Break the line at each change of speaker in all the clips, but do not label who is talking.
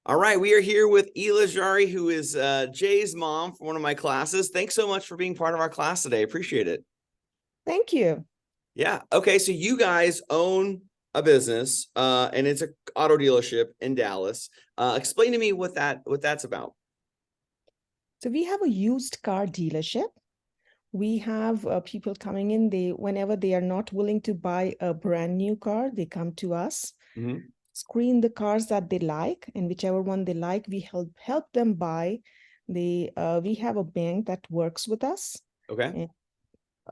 All right, we are here with Ila Jari, who is Jay's mom for one of my classes. Thanks so much for being part of our class today. Appreciate it.
Thank you.
Yeah. Okay. So you guys own a business, and it's an auto dealership in Dallas. Explain to me what that's about.
So we have a used car dealership. We have people coming in. Whenever they are not willing to buy a brand new car, they come to us,
Mm-hmm.
screen the cars that they like, and whichever one they like, we help them buy. We have a bank that works with us,
Okay.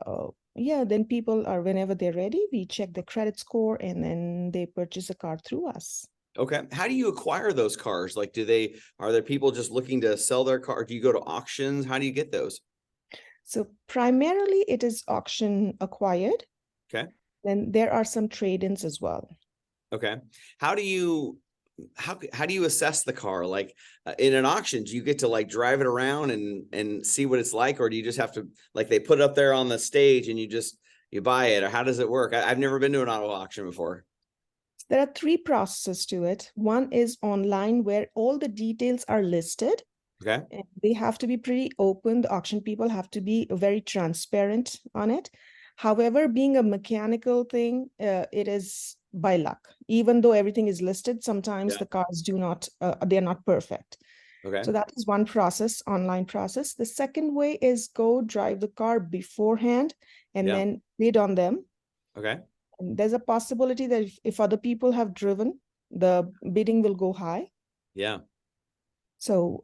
and yeah, then people are whenever they're ready, we check the credit score, and then they purchase a car through us.
Okay. How do you acquire those cars? Like, are there people just looking to sell their car? Do you go to auctions? How do you get those?
So primarily, it is auction acquired.
Okay.
Then there are some trade-ins as well.
Okay. How do you how do you assess the car? Like in an auction, do you get to like drive it around and see what it's like, or do you just have to like they put it up there on the stage and you buy it, or how does it work? I've never been to an auto auction before.
There are three processes to it. One is online, where all the details are listed,
Okay.
and they have to be pretty open. The auction people have to be very transparent on it. However, being a mechanical thing, it is by luck. Even though everything is listed, sometimes
Yeah.
the cars they're not perfect.
Okay.
So that is one process, online process. The second way is go drive the car beforehand and
Yeah.
then bid on them.
Okay.
And there's a possibility that if other people have driven, the bidding will go high.
Yeah.
So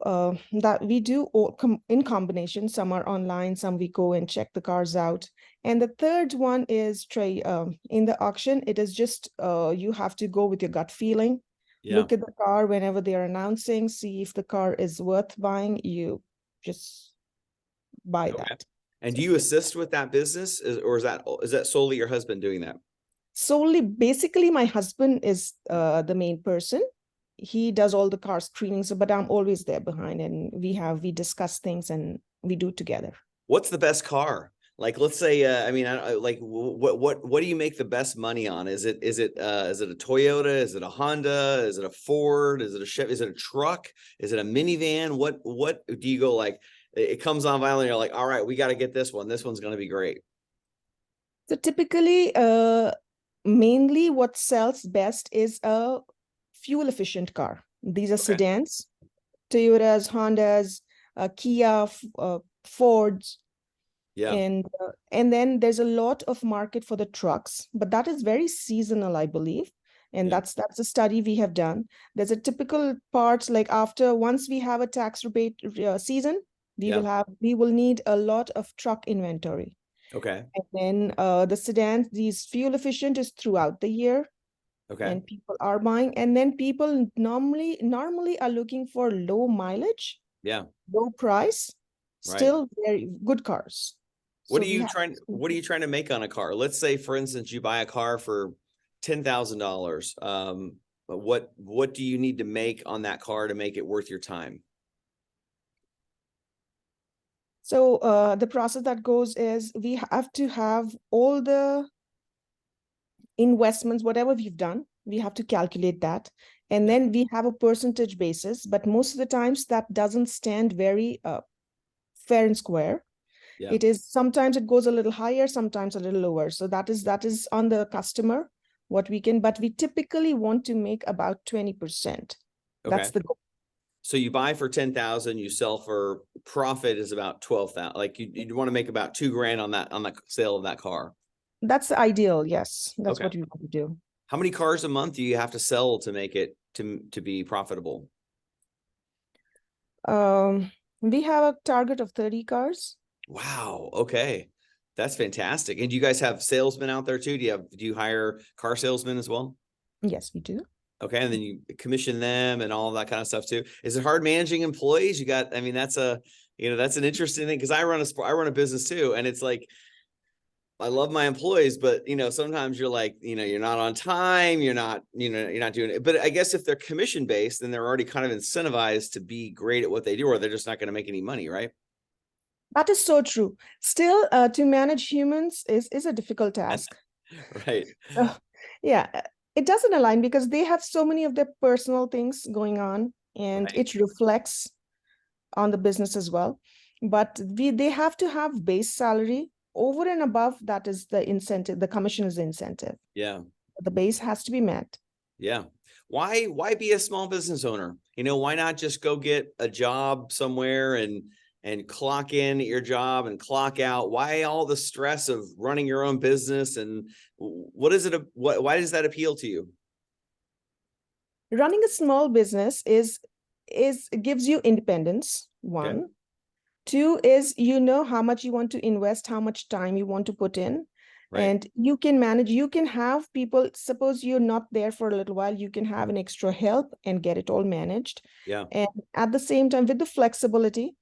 that we do all in combination. Some are online, some we go and check the cars out. And the third one is in the auction. It is just you have to go with your gut feeling.
Yeah.
Look at the car whenever they're announcing, see if the car is worth buying. You just buy
Okay.
that.
And do you assist with that business, or is that solely your husband doing that?
Solely, basically, my husband is the main person. He does all the car screenings, but I'm always there behind, and we discuss things and we do together.
What's the best car? Like, let's say, I mean, like, what do you make the best money on? Is it a Toyota? Is it a Honda? Is it a Ford? Is it a Chevy? Is it a truck? Is it a minivan? What do you go like? It comes on violent. You're like, all right, we got to get this one. This one's going to be great.
So typically, mainly what sells best is a fuel efficient car. These are
Okay.
sedans, Toyotas, Hondas, Kia, Fords,
Yeah.
and then there's a lot of market for the trucks, but that is very seasonal, I believe. And
Yeah.
that's a study we have done. There's a typical parts like once we have a tax rebate season,
Yeah.
we will need a lot of truck inventory.
Okay.
And then the sedans, these fuel efficient is throughout the year,
Okay.
and people are buying. And then people normally are looking for low mileage,
Yeah.
low price,
Right.
still very good cars.
What
So
are
we
you
have.
trying to make on a car? Let's say, for instance, you buy a car for $10,000. But what do you need to make on that car to make it worth your time?
So the process that goes is we have to have all the investments, whatever we've done, we have to calculate that. And
Yeah.
then we have a percentage basis, but most of the times that doesn't stand very fair and square.
Yeah.
It is sometimes it goes a little higher, sometimes a little lower. So that is on the customer what we can, but we typically want to make about 20%.
Okay.
That's the goal.
So you buy for 10,000, you sell for profit is about 12,000. Like you want to make about 2 grand on the sale of that car.
That's the ideal. Yes, that's
Okay.
what we want to do.
How many cars a month do you have to sell to make it to be profitable?
We have a target of 30 cars.
Wow. Okay. That's fantastic. And do you guys have salesmen out there too? Do you hire car salesmen as well?
Yes, we do.
Okay. And then you commission them and all that kind of stuff too. Is it hard managing employees? I mean, that's an interesting thing because I run a business too. And it's like, I love my employees, but sometimes you're like, you're not on time, you're not doing it. But I guess if they're commission based, then they're already kind of incentivized to be great at what they do, or they're just not going to make any money, right?
That is so true. Still, to manage humans is a difficult task.
Right.
So, yeah, it doesn't align because they have so many of their personal things going on. and
Right.
it reflects on the business as well. But they have to have base salary. Over and above that is the incentive. The commission is the incentive.
Yeah.
The base has to be met.
Yeah. Why be a small business owner? Why not just go get a job somewhere and clock in at your job and clock out? Why all the stress of running your own business? And what is it? Why does that appeal to you?
Running a small business is gives you independence,
Okay.
one. Two is you know how much you want to invest, how much time you want to put in,
Right.
and you can manage. You can have people, suppose you're not there for a little while, you can have an extra help and get it all managed.
Yeah.
And at the same time, with the flexibility,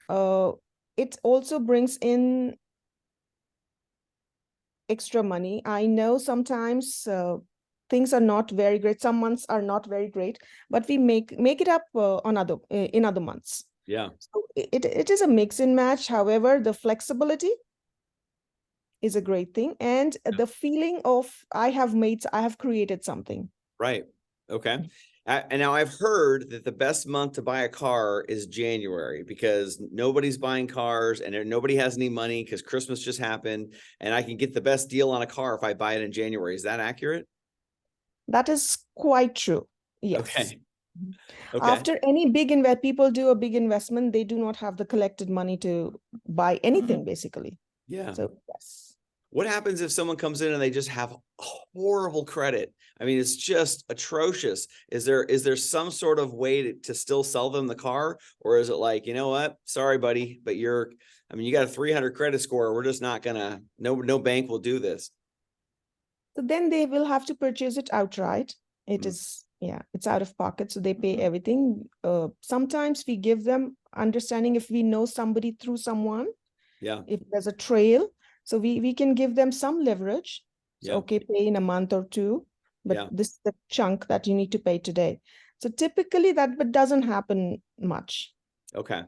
uh, it also brings in extra money. I know sometimes things are not very great. Some months are not very great, but we make it up on other in other months.
Yeah.
So it is a mix and match. However, the flexibility is a great thing, and the feeling of I have created something.
Right. Okay. And now I've heard that the best month to buy a car is January because nobody's buying cars and nobody has any money because Christmas just happened, and I can get the best deal on a car if I buy it in January. Is that accurate?
That is quite true. Yes.
Okay. Okay.
After any big invest, people do a big investment, they do not have the collected money to buy anything, basically.
Yeah.
So yes.
What happens if someone comes in and they just have horrible credit? I mean, it's just atrocious. Is there some sort of way to still sell them the car? Or is it like, you know what? Sorry, buddy, but you got a 300 credit score. We're just not gonna, no bank will do this.
So then they will have to purchase it outright. It
Mm,
is, yeah, it's out of pocket. So they pay everything. Sometimes we give them understanding if we know somebody through someone,
yeah.
if there's a trail. So we can give them some leverage. So,
Yeah.
okay, pay in a month or two, but
Yeah.
this is the chunk that you need to pay today. So typically that but doesn't happen much.
Okay.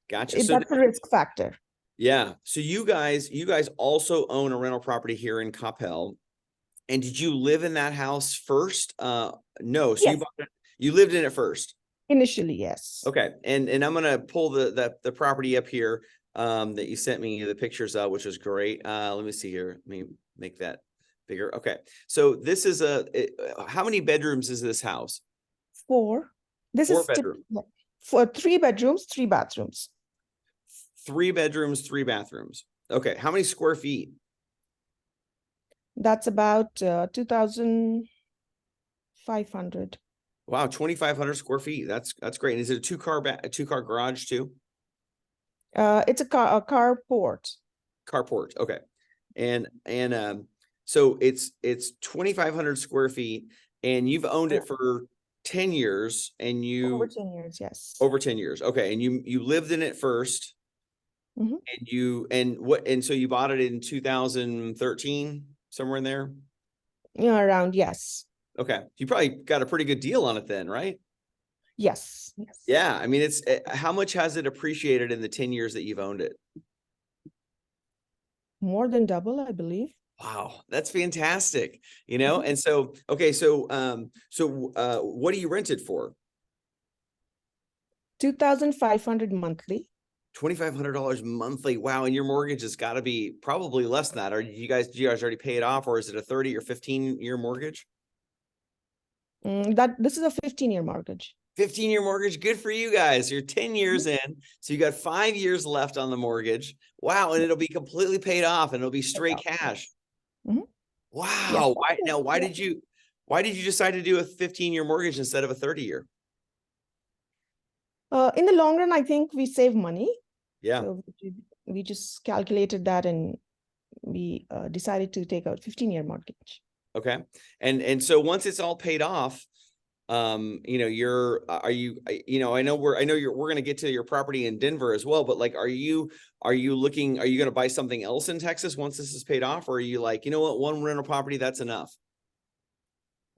Gotcha. So
That's a risk factor.
yeah. So you guys also own a rental property here in Coppell. And did you live in that house first? No. So you
Yes,
bought it, you lived in it first.
initially, yes.
Okay. And I'm gonna pull the property up here that you sent me the pictures of, which is great. Let me see here. Let me make that bigger. Okay. So this is how many bedrooms is this house?
Four. This
Four
is
bedroom,
for 3 bedrooms, 3 bathrooms.
3 bedrooms, 3 bathrooms. Okay. How many square feet?
That's about 2,500.
Wow, 2,500 square feet. That's great. And is it a two car garage too?
It's a carport.
Carport. Okay. And so it's 2,500 square feet, and you've owned it for 10 years, and
Over
you
10 years, yes.
over 10 years. Okay. And you lived in it first,
Mhm.
and so you bought it in 2013, somewhere in there.
Yeah, around, yes.
Okay. You probably got a pretty good deal on it then, right?
Yes, yes.
Yeah. I mean, how much has it appreciated in the 10 years that you've owned it?
More than double, I believe.
Wow, that's fantastic.
Mhm.
And so, okay, so what do you rent it for?
2,500 monthly.
$2,500 monthly. Wow, and your mortgage has got to be probably less than that. Do you guys already pay it off, or is it a 30 or 15-year mortgage?
This is a 15-year mortgage.
15-year mortgage. Good for you guys. You're 10
Mhm.
years in, so you got 5 years left on the mortgage. Wow, and it'll be completely paid off, and it'll be straight cash.
Yes. Mhm. Yes.
Wow. Why did you decide to do a 15-year mortgage instead of a 30-year?
In the long run, I think we save money.
Yeah.
So we just calculated that and we decided to take out 15-year mortgage.
Okay. And so once it's all paid off, are you, we're going to get to your property in Denver as well, but like, are you going to buy something else in Texas once this is paid off? Or are you like, you know what, one rental property, that's enough?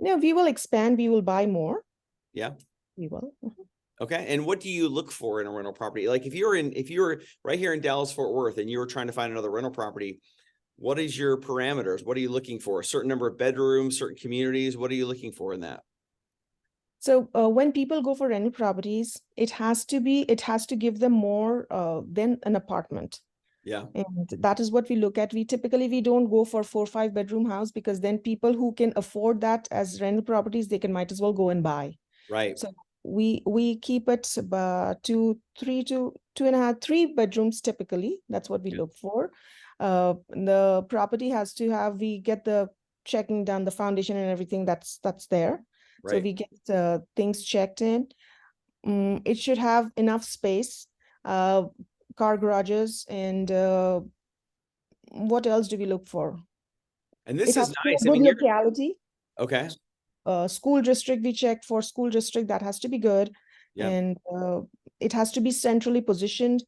No, we will expand, we will buy more.
Yeah.
We will. Mhm.
Okay. And what do you look for in a rental property? Like if you were right here in Dallas, Fort Worth, and you were trying to find another rental property, what is your parameters? What are you looking for? A certain number of bedrooms, certain communities? What are you looking for in that?
So when people go for rental properties, it has to give them more than an apartment.
Yeah,
And that is what we look at. We don't go for 4 or 5 bedroom house, because then people who can afford that as rental properties, they can might as well go and buy.
right.
So we keep it to 2.5, 3 bedrooms typically. That's what we
Yeah,
look for. The property has to have, we get the checking done, the foundation and everything that's there. So
right.
we get things checked in. It should have enough space, uh, car garages, and what else do we look for?
And this
It has
is
to be a
nice. I
good
mean, you're
locality.
okay.
School district, we check for school district, that has to be good.
Yeah,
And it has to be centrally positioned,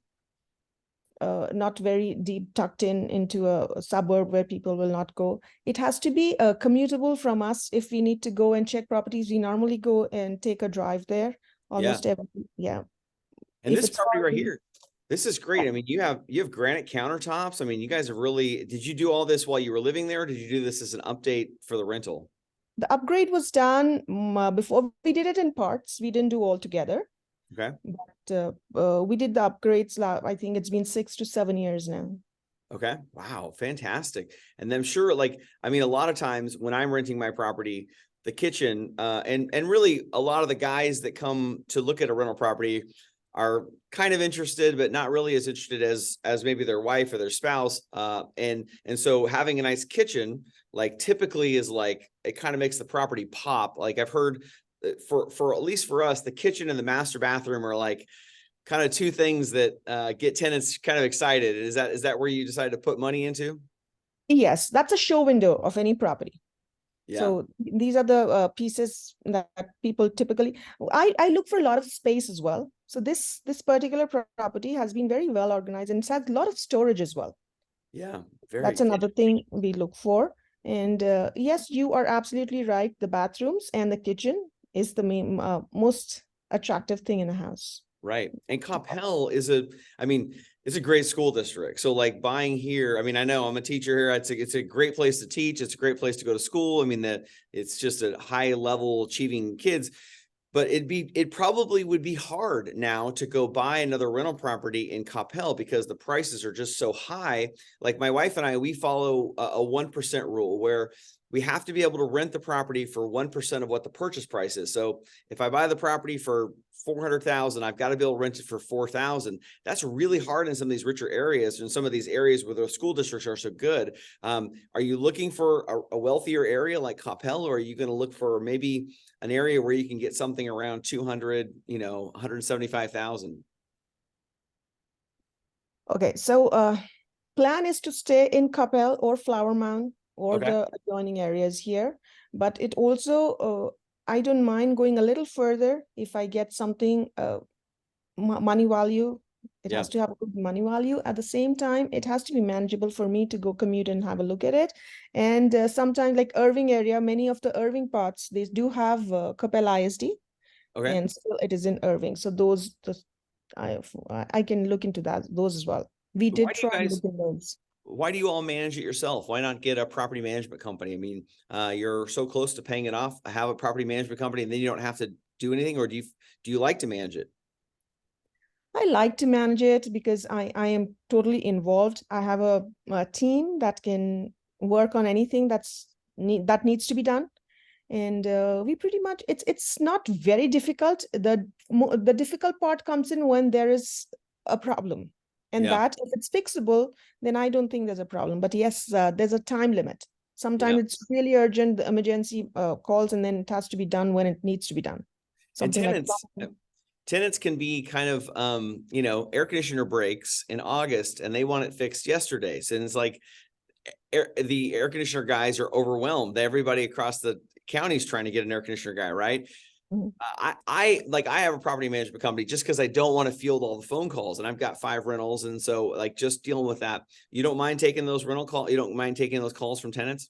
not very deep tucked into a suburb where people will not go. It has to be commutable from us. If we need to go and check properties, we normally go and take a drive there
yeah.
almost every, yeah.
And
If
this
it's
property
far,
right here, this is great. I mean, you have granite countertops. I mean, you guys have really, did you do all this while you were living there? Or did you do this as an update for the rental?
the upgrade was done before. We did it in parts. We didn't do all together,
Okay.
but we did the upgrades. I think it's been 6 to 7 years now.
Okay. Wow. Fantastic. And then sure, like, I mean, a lot of times when I'm renting my property, the kitchen, and really a lot of the guys that come to look at a rental property are kind of interested, but not really as interested as maybe their wife or their spouse. And so having a nice kitchen, like typically is like it kind of makes the property pop. Like I've heard for at least for us, the kitchen and the master bathroom are like kind of two things that get tenants kind of excited. Is that where you decided to put money into?
Yes, that's a show window of any property.
Yeah.
So these are the pieces that people typically. I look for a lot of space as well. So this particular property has been very well organized, and it has a lot of storage as well.
Yeah. Very
That's another thing we look for. And yes, you are absolutely right. The bathrooms and the kitchen is the most attractive thing in a house.
right. And Coppell I mean, it's a great school district. So like buying here, I mean, I know I'm a teacher here. It's a great place to teach. It's a great place to go to school. I mean, that it's just a high level achieving kids. But it probably would be hard now to go buy another rental property in Coppell because the prices are just so high. Like my wife and I, we follow a 1% rule where we have to be able to rent the property for 1% of what the purchase price is. So if I buy the property for 400,000, I've got to be able to rent it for 4,000. That's really hard in some of these richer areas and some of these areas where the school districts are so good. Are you looking for a wealthier area like Coppell, or are you going to look for maybe an area where you can get something around 200, 175,000?
Okay, so plan is to stay in Capel or Flower Mound or
Okay.
the adjoining areas here, but it also I don't mind going a little further if I get something money value. It
Yeah.
has to have a good money value. At the same time, it has to be manageable for me to go commute and have a look at it. And sometimes, like Irving area, many of the Irving parts, they do have Capel ISD,
Okay.
and still it is in Irving. So I can look into those as well. We
Why
did
do you
try and
guys
look in those.
why do you all manage it yourself? Why not get a property management company? I mean, you're so close to paying it off, have a property management company, and then you don't have to do anything, or do you like to manage it?
I like to manage it because I am totally involved. I have a team that can work on anything that needs to be done. And we pretty much, it's not very difficult. The difficult part comes in when there is a problem, and
Yeah.
that if it's fixable, then I don't think there's a problem. But yes, there's a time limit.
Yeah.
Sometimes it's really urgent, the emergency calls, and then it has to be done when it needs to be done.
And
Something like
tenants can be kind of air conditioner breaks in August and they want it fixed yesterday. So it's like the air conditioner guys are overwhelmed. Everybody across the county is trying to get an air conditioner guy, right?
Mhm.
I have a property management company just because I don't want to field all the phone calls, and I've got 5 rentals, and so like just dealing with that. You don't mind taking those rental calls? You don't mind taking those calls from tenants?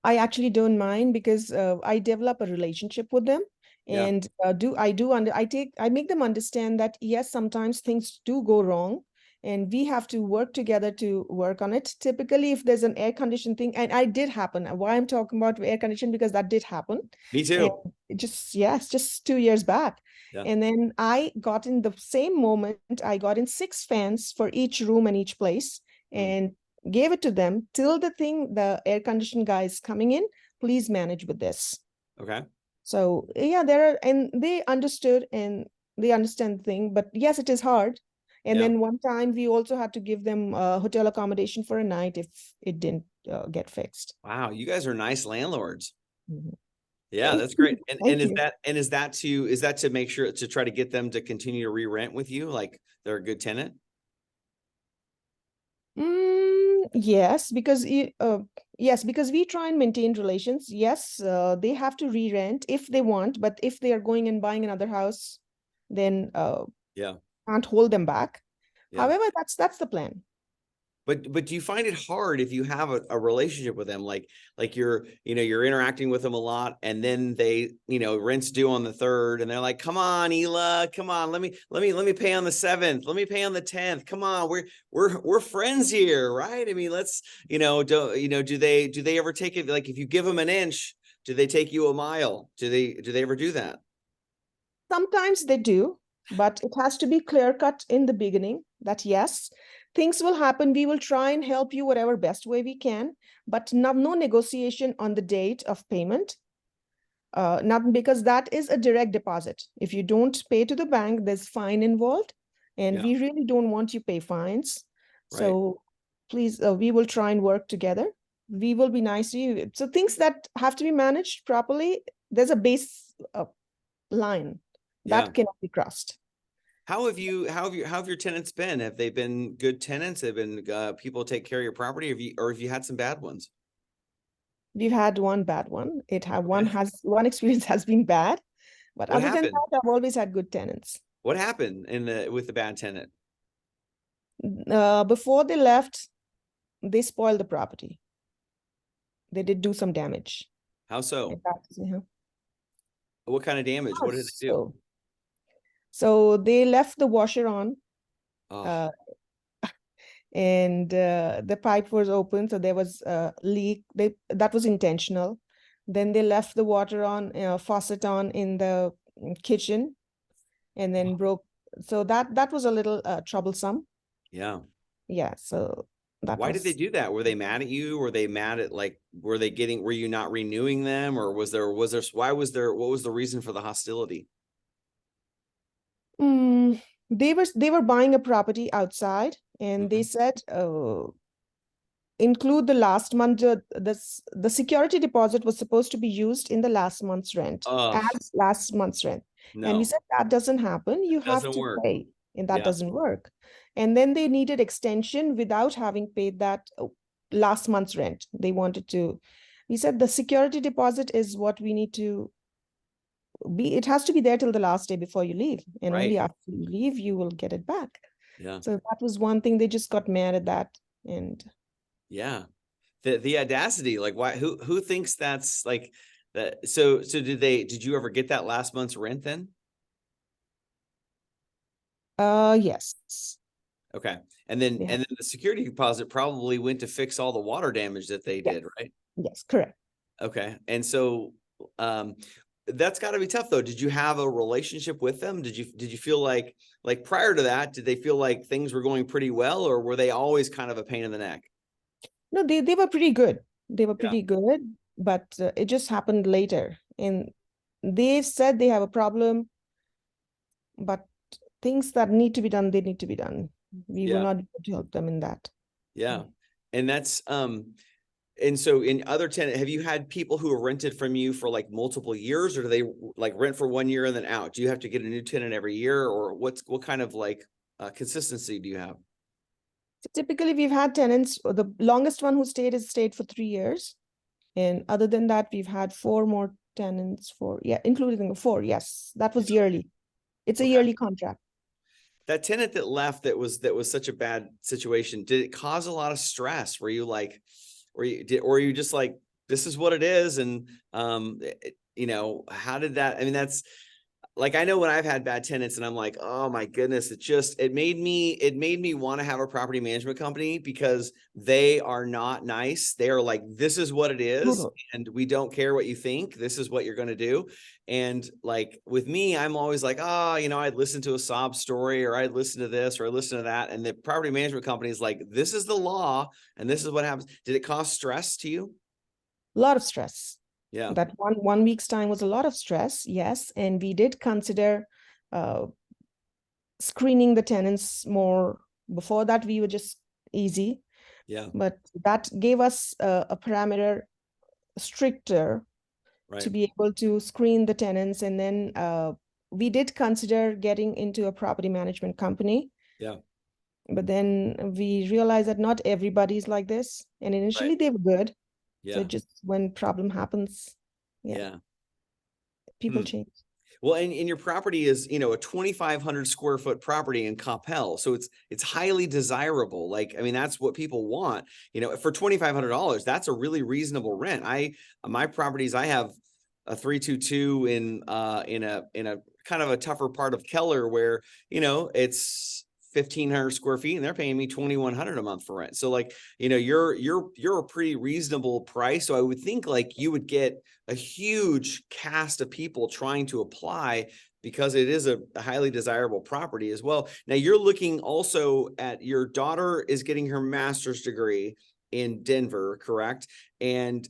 I actually don't mind because I develop a relationship with them,
Yeah,
and I make them understand that yes, sometimes things do go wrong, and we have to work together to work on it. Typically, if there's an air condition thing, and I did happen. Why I'm talking about air condition, because that did happen,
me
and
too.
Yes, just 2 years back.
Yeah.
And then I got in the same moment, I got in 6 fans for each room and each place
Mm,
and gave it to them till the air conditioned guy is coming in. Please manage with this.
okay.
So yeah, there are, and they understood and they understand the thing, but yes, it is hard. And
Yeah.
then one time we also had to give them hotel accommodation for a night if it didn't get fixed.
Wow. You guys are nice landlords.
Mhm.
Yeah,
Thank
that's great.
you. Thank you.
Is that to make sure to try to get them to continue to re-rent with you? Like they're a good tenant?
Yes, yes, because we try and maintain relations. Yes, they have to re-rent if they want, but if they are going and buying another house, then
Yeah.
can't hold them back.
Yeah.
However, that's the plan.
But do you find it hard if you have a relationship with them, like you're interacting with them a lot, and then they, rent's due on the 3rd, and they're like, come on, Ela, come on, let me pay on the 7th, let me pay on the 10th. Come on, we're friends here, right? I mean, let's, do they ever take it, like if you give them an inch, do they take you a mile? Do they ever do that?
Sometimes they do, but it has to be clear cut in the beginning that yes, things will happen. We will try and help you whatever best way we can, but no negotiation on the date of payment. Not because that is a direct deposit. If you don't pay to the bank, there's fine involved, and
Yeah,
we really don't want you pay fines.
right.
So please, we will try and work together. We will be nice to you. So things that have to be managed properly, there's a base line
Yeah.
that cannot be crossed.
How have your tenants been? Have they been good tenants? Have been people take care of your property? Have you had some bad ones?
We've had one bad one.
Okay.
One experience has been bad, but
What
other than
happened?
that, I've always had good tenants.
What happened with the bad tenant?
Before they left, they spoiled the property. They did do some damage.
How so?
And that's, you know,
What kind of damage? What did they do?
so so they left the washer on,
Oh,
uh, and the pipe was open, so there was a leak. That was intentional. Then they left the water on, faucet on in the kitchen, and then broke. So that was a little troublesome.
yeah.
Yeah, so that
Why did they
was.
do that? Were they mad at you? Were they mad at like were you not renewing them, or what was the reason for the hostility?
Mm, they were buying a property outside, and they
Mhm.
said, include the last month. The security deposit was supposed to be used in the last month's rent
Oh,
as last month's rent, and we
no.
said that doesn't happen. You have
Doesn't
to
work.
pay, and that
Yeah,
doesn't work. And then they needed extension without having paid that last month's rent. They wanted to. We said the security deposit is what we need to be. It has to be there till the last day before you leave, and
right.
only after you leave you will get it back.
Yeah.
So that was one thing. They just got mad at that, and
Yeah. The audacity, like why who thinks that's like that? So did you ever get that last month's rent then?
yes.
Okay. And then
They have,
and then the security deposit probably went to fix all the water damage that they
yes,
did, right?
yes, correct.
Okay. And so um that's got to be tough though. Did you have a relationship with them? Did you feel like prior to that, did they feel like things were going pretty well, or were they always kind of a pain in the neck?
No, they were pretty good. They were
Yeah.
pretty good, but it just happened later. And they said they have a problem, but things that need to be done, they need to be done. We will
Yeah.
not be able to help them in that.
Yeah. And that's and so in other tenant, have you had people who have rented from you for like multiple years, or do they like rent for 1 year and then out? Do you have to get a new tenant every year, or what kind of like consistency do you have?
So typically, we've had tenants. The longest one who stayed has stayed for 3 years, and other than that, we've had four more tenants for, yeah, including the four. Yes, that was
Yeah.
yearly. It's a
Okay.
yearly contract.
That tenant that left that was such a bad situation, did it cause a lot of stress? Were you like, or you just like, this is what it is? And how did that, I mean, like I know when I've had bad tenants and I'm like, oh my goodness, it made me want to have a property management company because they are not nice. They are like, this is what it is,
Total.
and we don't care what you think. This is what you're going to do. And like with me, I'm always like, oh, I'd listen to a sob story, or I'd listen to this, or I listen to that. And the property management company is like, this is the law, and this is what happens. Did it cause stress to you?
A lot of stress.
Yeah.
That one week's time was a lot of stress, yes. And we did consider uh, screening the tenants more. Before that, we were just easy,
Yeah.
but that gave us a parameter stricter to
Right.
be able to screen the tenants. And then we did consider getting into a property management company,
Yeah.
but then we realized that not everybody's like this. And
Right.
initially they were good. So
Yeah.
just when problem happens, yeah,
Yeah.
people
Hmm.
change.
Well, and your property is, a 2,500 square foot property in Coppell. So it's highly desirable. Like, I mean, that's what people want, for $2,500. That's a really reasonable rent. My properties, I have a 322 in a kind of a tougher part of Keller where, it's 1,500 square feet and they're paying me 2,100 a month for rent. So like, you're a pretty reasonable price. So I would think like you would get a huge cast of people trying to apply because it is a highly desirable property as well. Now you're looking also at your daughter is getting her master's degree in Denver, correct? And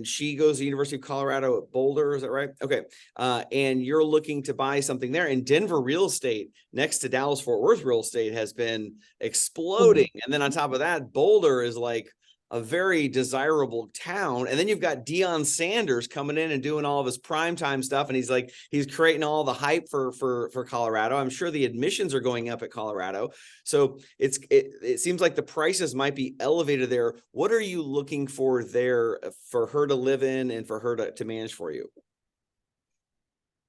she goes to the University of Colorado at Boulder, is that right? Okay. And you're looking to buy something there. In Denver, real estate next to Dallas Fort Worth real estate has been exploding. And then on top of that, Boulder is like a very desirable town. And then you've got Deion Sanders coming in and doing all of his primetime stuff. And he's creating all the hype for Colorado. I'm sure the admissions are going up at Colorado. So it seems like the prices might be elevated there. What are you looking for there for her to live in and for her to manage for you?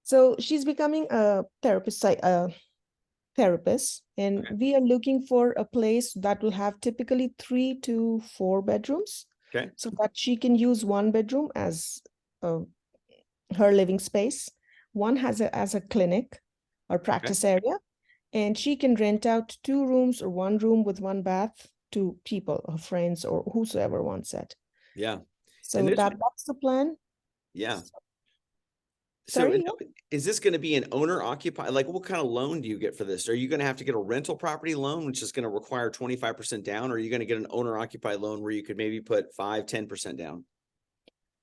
So she's becoming a therapist, and
Okay.
we are looking for a place that will have typically 3 to 4 bedrooms,
Okay.
so that she can use one bedroom as uh, her living space. One has as a clinic or
Okay.
practice area, and she can rent out 2 rooms or one room with one bath to people, her friends, or whosoever wants it.
Yeah. And
So
this,
that's the plan.
yeah. So
Sorry, yeah.
is this going to be an owner occupied? Like what kind of loan do you get for this? Are you going to have to get a rental property loan, which is going to require 25% down? Or are you going to get an owner occupied loan where you could maybe put 5-10% down?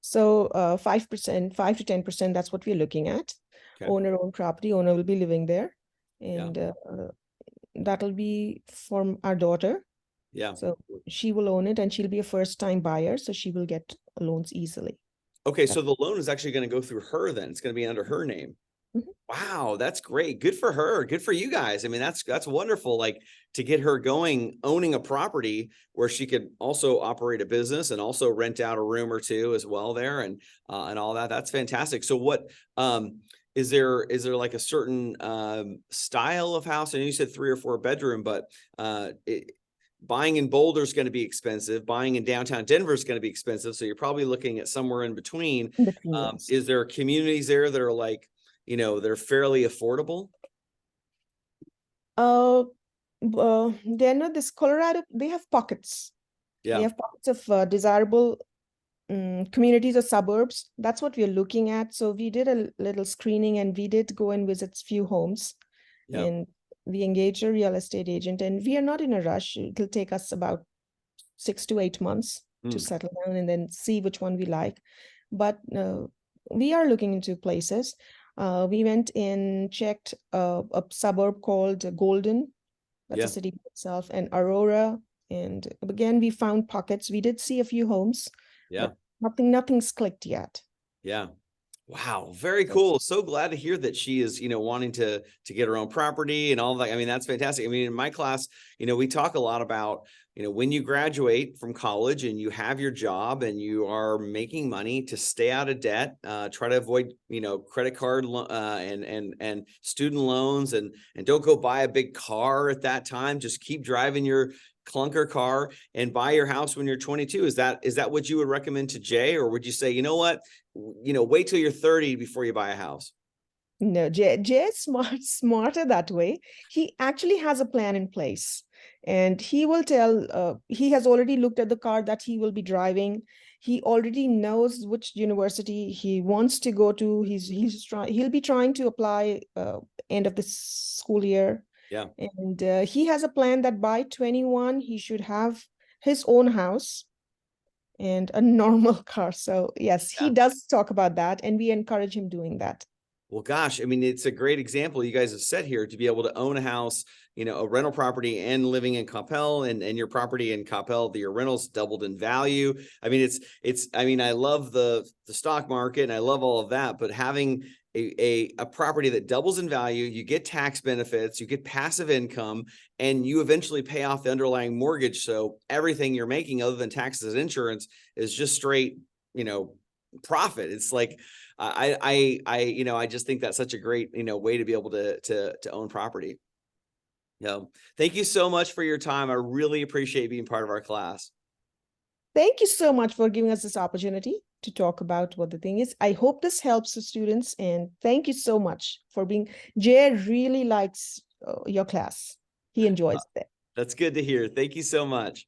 So 5%, 5 to 10%, that's what we're looking at.
Okay.
Owner-owned property, owner will be living there.
Yeah.
And that'll be from our daughter.
Yeah.
So she will own it and she'll be a first-time buyer, so she will get loans easily.
Okay.
That-
So the loan is actually going to go through her then. It's going to be under her name.
Mhm.
Wow, that's great. Good for her. Good for you guys. I mean, that's wonderful. Like to get her going, owning a property where she could also operate a business and also rent out a room or two as well there, and all that. That's fantastic. So what is there like a certain style of house? I know you said 3 or 4 bedroom, but buying in Boulder is going to be expensive. Buying in downtown Denver is going to be expensive. So you're probably looking at somewhere in between.
In between, yes.
Is there communities there that are like, they're fairly affordable?
Uh, they're not this Colorado, they have pockets. They
Yeah.
have pockets of desirable communities or suburbs. That's what we're looking at. So we did a little screening and we did go and visit few homes,
Yeah.
and we engaged a real estate agent, and we are not in a rush. It'll take us about 6 to 8 months to
Mm,
settle down and then see which one we like. But we are looking into places. We went and checked a suburb called Golden. That's a
yeah.
city itself, and Aurora. And again, we found pockets. We did see a few homes,
Yeah.
but nothing's clicked yet.
Yeah. Wow, very
So
cool. So glad to hear that she is, wanting to get her own property and all that. I mean, that's fantastic. I mean, in my class, we talk a lot about, when you graduate from college and you have your job and you are making money, to stay out of debt, try to avoid, credit card and student loans, and don't go buy a big car at that time. Just keep driving your clunker car and buy your house when you're 22. Is that what you would recommend to Jay, or would you say, you know what? Wait till you're 30 before you buy a house?
No, Jay is smarter that way. He actually has a plan in place, and he will tell. He has already looked at the car that he will be driving. He already knows which university he wants to go to. He'll be trying to apply end of the school year,
Yeah.
and he has a plan that by 21 he should have his own house and a normal car. So yes, he
Yeah.
does talk about that, and we encourage him doing that.
Well, gosh, I mean, it's a great example you guys have set here to be able to own a house, a rental property and living in Coppell, and your property in Coppell, your rentals doubled in value. I mean, I mean, I love the stock market and I love all of that, but having a property that doubles in value, you get tax benefits, you get passive income, and you eventually pay off the underlying mortgage. So everything you're making other than taxes and insurance is just straight, profit. It's like, I just think that's such a great, way to be able to own property. Thank you so much for your time. I really appreciate being part of our class.
Thank you so much for giving us this opportunity to talk about what the thing is. I hope this helps the students, and thank you so much for being. Jay really likes your class. He enjoys it.
That's good to hear. Thank you so much.